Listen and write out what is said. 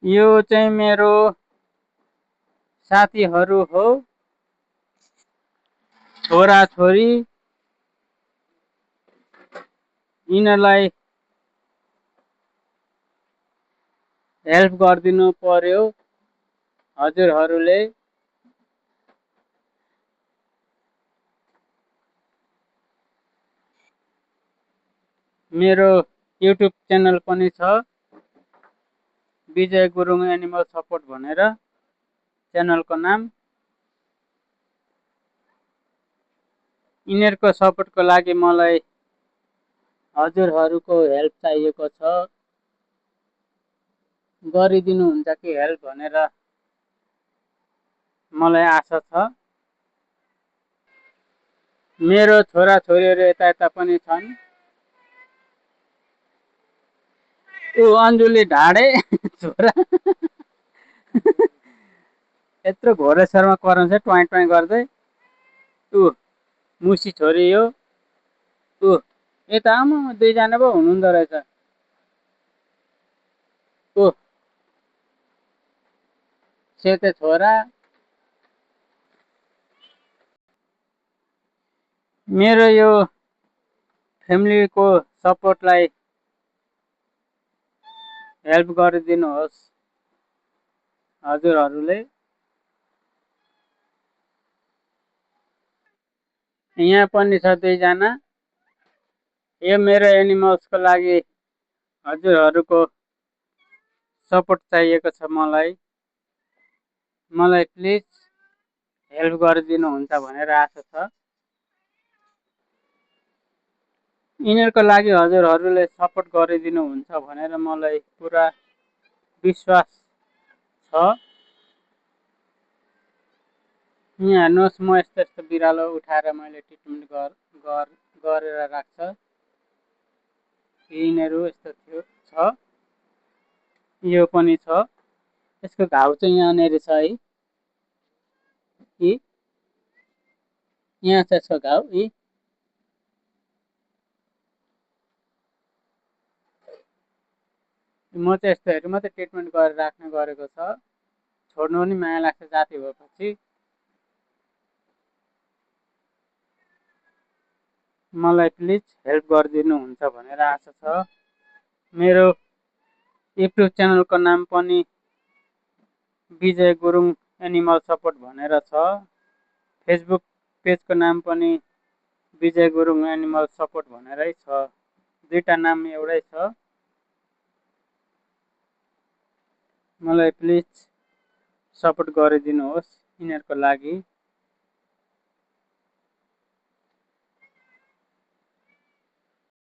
यो चाहिँ मेरो साथीहरू हो, छोरा छोरी, यिनीहरूलाई हेल्प गरिदिनु पर्यो हजुरहरूले। मेरो युट्युब च्यानल पनि छ, विजय गुरुङ एनिमल सपोर्ट भनेर च्यानलको नाम। यिनीहरूको सपोर्टको लागि मलाई हजुरहरूको हेल्प चाहिएको छ, गरिदिनुहुन्छ कि हेल्प भनेर मलाई आशा छ। मेरो छोरा छोरीहरू यता यता पनि छन्। ऊ अन्जुली ढाडे छोरा यत्रो घोरेश्वरमा कराउँछ ट्वाइ ट्वाइ गर्दै। ऊ मुसी छोरी हो। ऊ यता आमा दुईजना पो हुनुहुँदो रहेछ। ऊ सेते छोरा। मेरो यो फ्यामिलीको सपोर्टलाई हेल्प गरिदिनुहोस् हजुरहरूले। यहाँ पनि छ दुईजना। यो मेरो एनिमल्सको लागि हजुरहरूको सपोर्ट चाहिएको छ मलाई प्लिज हेल्प गरिदिनुहुन्छ भनेर आशा छ। यिनीहरूको लागि हजुरहरूले सपोर्ट गरिदिनुहुन्छ भनेर मलाई पुरा विश्वास छ। यहाँ हेर्नुहोस्, म यस्तो यस्तो बिरालो उठाएर मैले ट्रिटमेन्ट गरेर राख्छ। यिनीहरू यस्तो थियो छ। यो पनि छ। यसको घाउ चाहिँ यहाँनिर छ है। यहाँ छ यसको घाउ। म चाहिँ यस्तोहरू मात्रै ट्रिटमेन्ट गरेर राख्ने गरेको छ। छोड्नु पनि माया लाग्छ जाती भएपछि। मलाई प्लिज हेल्प गरिदिनुहुन्छ भनेर आशा छ। मेरो युट्युब च्यानलको नाम पनि विजय गुरुङ एनिमल सपोर्ट भनेर छ। फेसबुक पेजको नाम पनि विजय गुरुङ एनिमल सपोर्ट भनेरै छ। दुईटा नाम एउटै छ। मलाई प्लिज सपोर्ट गरिदिनुहोस् यिनीहरूको लागि।